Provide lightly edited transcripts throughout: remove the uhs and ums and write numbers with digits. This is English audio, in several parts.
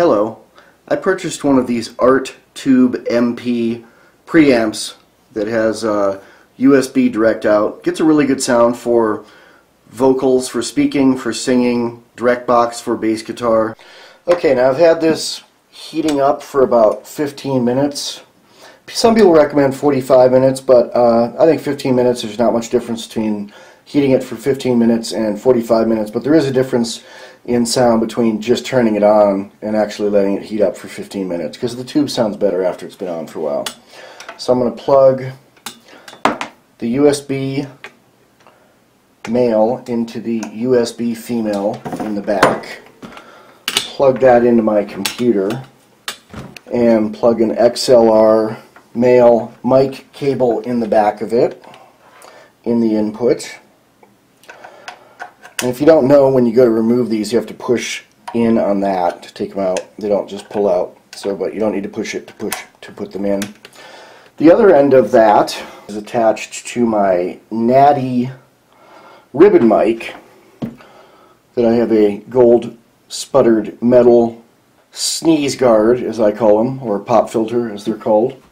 Hello, I purchased one of these Art Tube MP preamps that has USB direct out. Gets a really good sound for vocals, for speaking, for singing, direct box for bass guitar. Okay, now I've had this heating up for about 15 minutes. Some people recommend 45 minutes, but I think 15 minutes, there's not much difference between heating it for 15 minutes and 45 minutes, but there is a difference in sound between just turning it on and actually letting it heat up for 15 minutes, because the tube sounds better after it's been on for a while. So I'm going to plug the USB male into the USB female in the back, plug that into my computer, and plug an XLR male mic cable in the back of it, in the input. And if you don't know, when you go to remove these, you have to push in on that to take them out. They don't just pull out. So, but you don't need to push it to put them in. The other end of that is attached to my Natty ribbon mic that I have a gold sputtered metal sneeze guard, as I call them, or pop filter as they're called.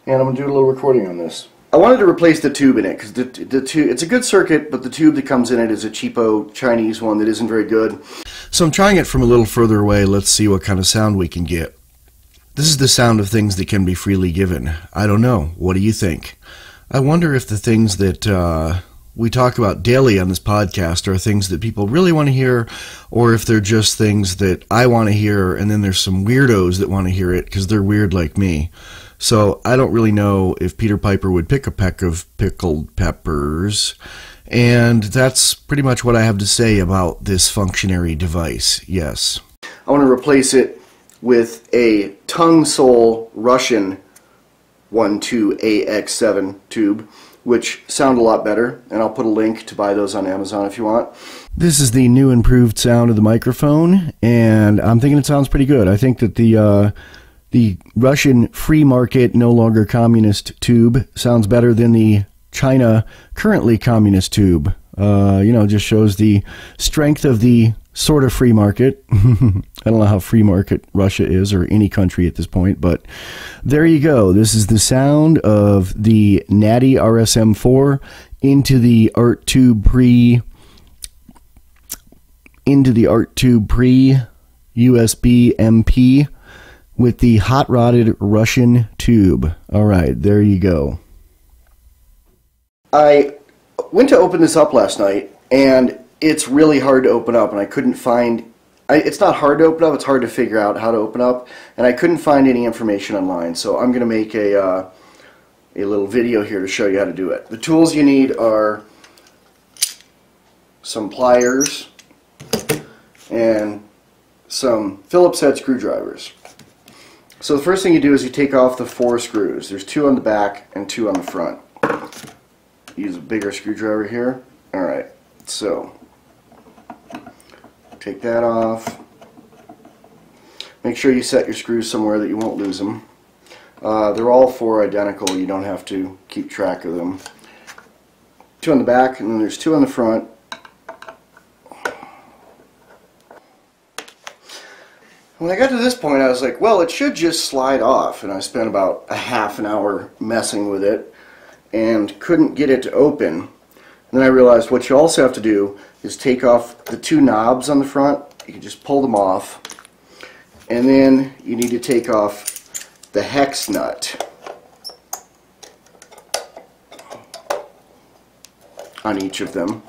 And I'm going to do a little recording on this. I wanted to replace the tube in it because it's a good circuit, but the tube that comes in it is a cheapo Chinese one that isn't very good. So I'm trying it from a little further away. Let's see what kind of sound we can get. This is the sound of things that can be freely given. I don't know. What do you think? I wonder if the things that we talk about daily on this podcast are things that people really want to hear, or if they're just things that I want to hear, and then there's some weirdos that want to hear it because they're weird like me. So I don't really know if Peter Piper would pick a peck of pickled peppers. And that's pretty much what I have to say about this functionary device, yes. I want to replace it with a tongue sole Russian 12AX7 tube, which sound a lot better, and I'll put a link to buy those on Amazon if you want. This is the new improved sound of the microphone, and I'm thinking it sounds pretty good. I think that the Russian free market, no longer communist tube sounds better than the China currently communist tube. Just shows the strength of the sort of free market. I don't know how free market Russia is, or any country at this point, but there you go. This is the sound of the Natty RSM4 into the Art Tube Pre USB MP with the hot-rodded Russian tube. All right, there you go. I went to open this up last night, and it's really hard to open up, and I couldn't find... it's not hard to open up, it's hard to figure out how to open up, and I couldn't find any information online, so I'm going to make a little video here to show you how to do it. The tools you need are some pliers and some Phillips head screwdrivers. So the first thing you do is you take off the 4 screws. There's 2 on the back and 2 on the front. Use a bigger screwdriver here. Alright, so take that off. Make sure you set your screws somewhere that you won't lose them. They're all 4 identical. You don't have to keep track of them. 2 on the back, and then there's 2 on the front. When I got to this point, I was like, well, it should just slide off, and I spent about a half an hour messing with it and couldn't get it to open. And then I realized what you also have to do is take off the 2 knobs on the front. You can just pull them off, and then you need to take off the hex nut on each of them,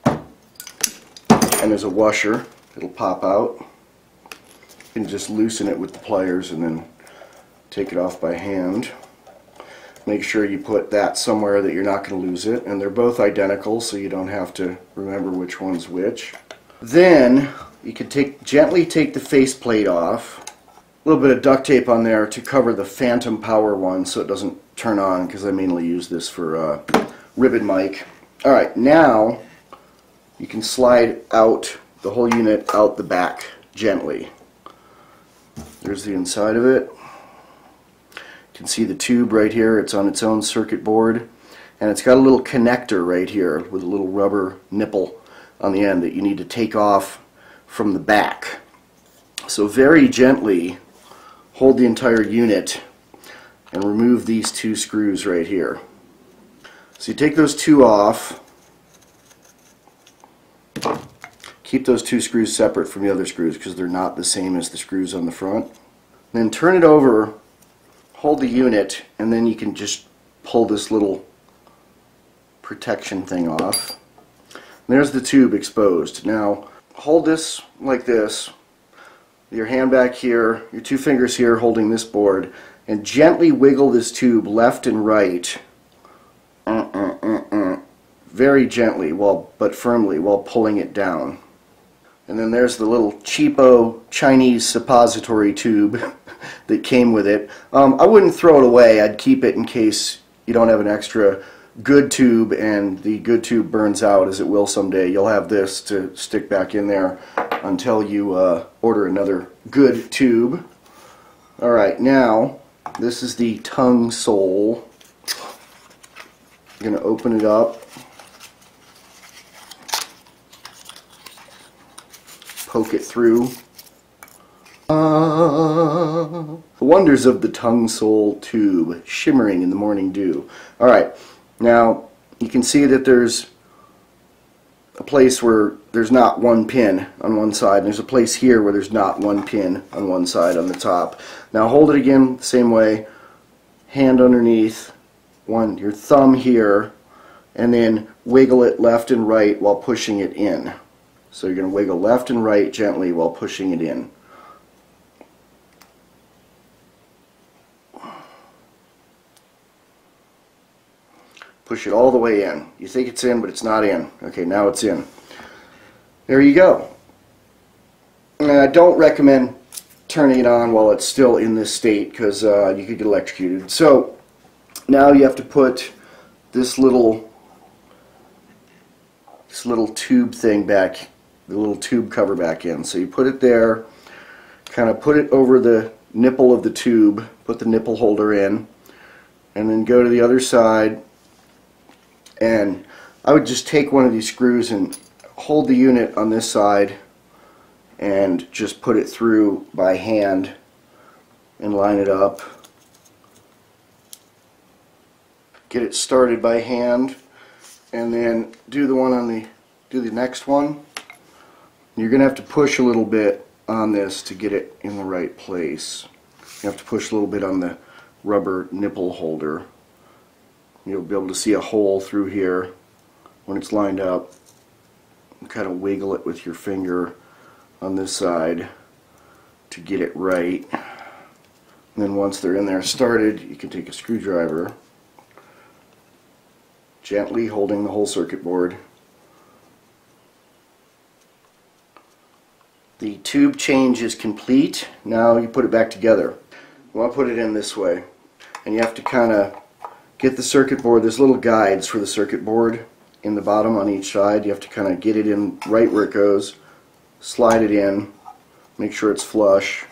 and there's a washer. It'll pop out. You can just loosen it with the pliers and then take it off by hand. Make sure you put that somewhere that you're not going to lose it, and they're both identical, so you don't have to remember which one's which. Then you can gently take the faceplate off. A little bit of duct tape on there to cover the phantom power one so it doesn't turn on, because I mainly use this for ribbon mic. Alright, now you can slide out the whole unit out the back gently. There's the inside of it. You can see the tube right here. It's on its own circuit board, and it's got a little connector right here with a little rubber nipple on the end that you need to take off from the back. So very gently hold the entire unit and remove these two screws right here. So you take those two off. Keep those two screws separate from the other screws because they're not the same as the screws on the front. Then turn it over, hold the unit, and then you can just pull this little protection thing off. And there's the tube exposed. Now hold this like this, your hand back here, your two fingers here holding this board, and gently wiggle this tube left and right, very gently but firmly while pulling it down. And then there's the little cheapo Chinese suppository tube that came with it. I wouldn't throw it away. I'd keep it in case you don't have an extra good tube and the good tube burns out, as it will someday. You'll have this to stick back in there until you order another good tube. Alright, now this is the tongue sole. I'm going to open it up. Poke it through. The wonders of the tongue sole tube, shimmering in the morning dew. Alright, now you can see that there's a place where there's not one pin on one side, and there's a place here where there's not one pin on one side on the top. Now hold it again the same way, hand underneath, your thumb here, and then wiggle it left and right while pushing it in. So you're going to wiggle left and right gently while pushing it in. Push it all the way in. You think it's in, but it's not in. Okay, now it's in. There you go. And I don't recommend turning it on while it's still in this state because you could get electrocuted. So now you have to put this little tube thing back, the little tube cover back in. So you put it there, kind of put it over the nipple of the tube, put the nipple holder in, and then go to the other side. And I would just take one of these screws and hold the unit on this side and just put it through by hand and line it up. Get it started by hand, and then do the next one. You're going to have to push a little bit on this to get it in the right place. You have to push a little bit on the rubber nipple holder. You'll be able to see a hole through here when it's lined up. Kind of wiggle it with your finger on this side to get it right. And then once they're in there started, you can take a screwdriver, gently holding the whole circuit board. The tube change is complete. Now you put it back together. You want to put it in this way, and you have to kind of get the circuit board. There's little guides for the circuit board in the bottom on each side. You have to kind of get it in right where it goes, slide it in, make sure it's flush,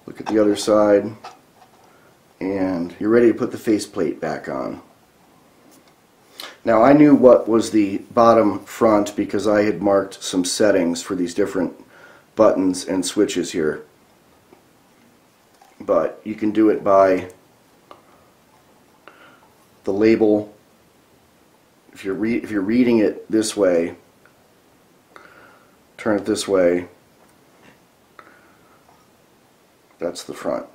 look at the other side, and you're ready to put the faceplate back on. Now I knew what was the bottom front because I had marked some settings for these different buttons and switches here, but you can do it by the label. If you're reading it this way, turn it this way, that's the front.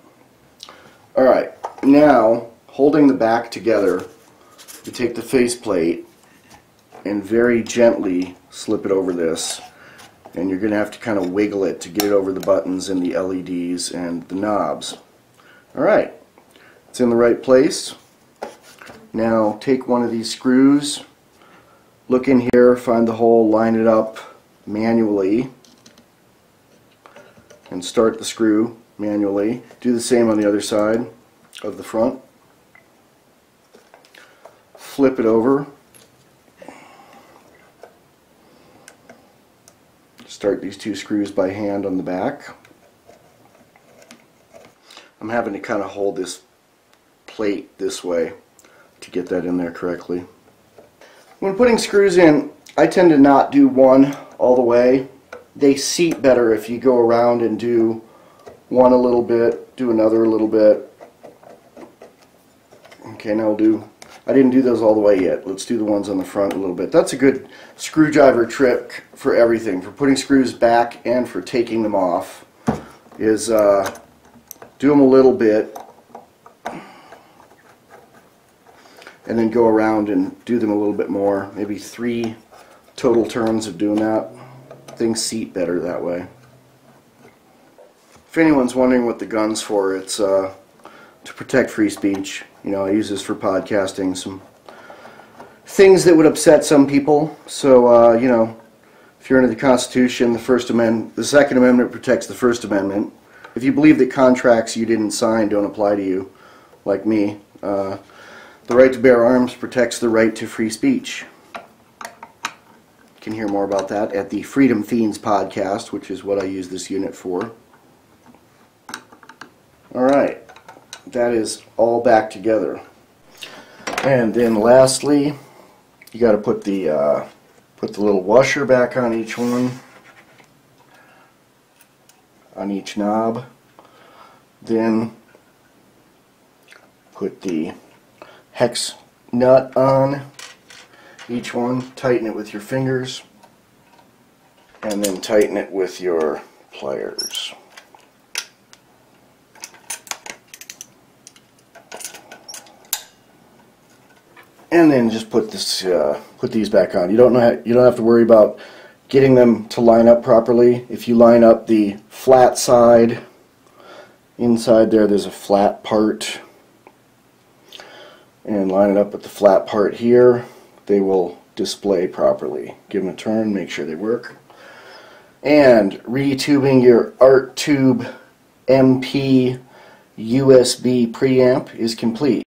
Alright, now holding the back together, you take the faceplate and very gently slip it over this, and you're going to have to kind of wiggle it to get it over the buttons and the LEDs and the knobs. Alright, it's in the right place. Now take one of these screws, look in here, find the hole, line it up manually, and start the screw manually. Do the same on the other side of the front. Flip it over. Start these two screws by hand on the back. I'm having to kind of hold this plate this way to get that in there correctly. When putting screws in, I tend to not do one all the way, they seat better if you go around and do one a little bit, do another a little bit. Okay, now I didn't do those all the way yet. Let's do the ones on the front a little bit. That's a good screwdriver trick for everything, for putting screws back and for taking them off, is do them a little bit and then go around and do them a little bit more. Maybe 3 total turns of doing that. Things seat better that way. If anyone's wondering what the gun's for, it's to protect free speech. You know, I use this for podcasting. Some things that would upset some people. So, you know, if you're under the Constitution, the Second Amendment protects the First Amendment. If you believe that contracts you didn't sign don't apply to you, like me, the right to bear arms protects the right to free speech. You can hear more about that at the FREEDOM FEENS Podcast, which is what I use this unit for. Alright, that is all back together. And then lastly, you got to put the little washer back on each one, on each knob. Then put the hex nut on each one, tighten it with your fingers, and then tighten it with your pliers. And then just put these back on. You don't have to worry about getting them to line up properly. If you line up the flat side, inside there's a flat part, and line it up with the flat part here, they will display properly. Give them a turn, make sure they work. And retubing your Art Tube MP USB preamp is complete.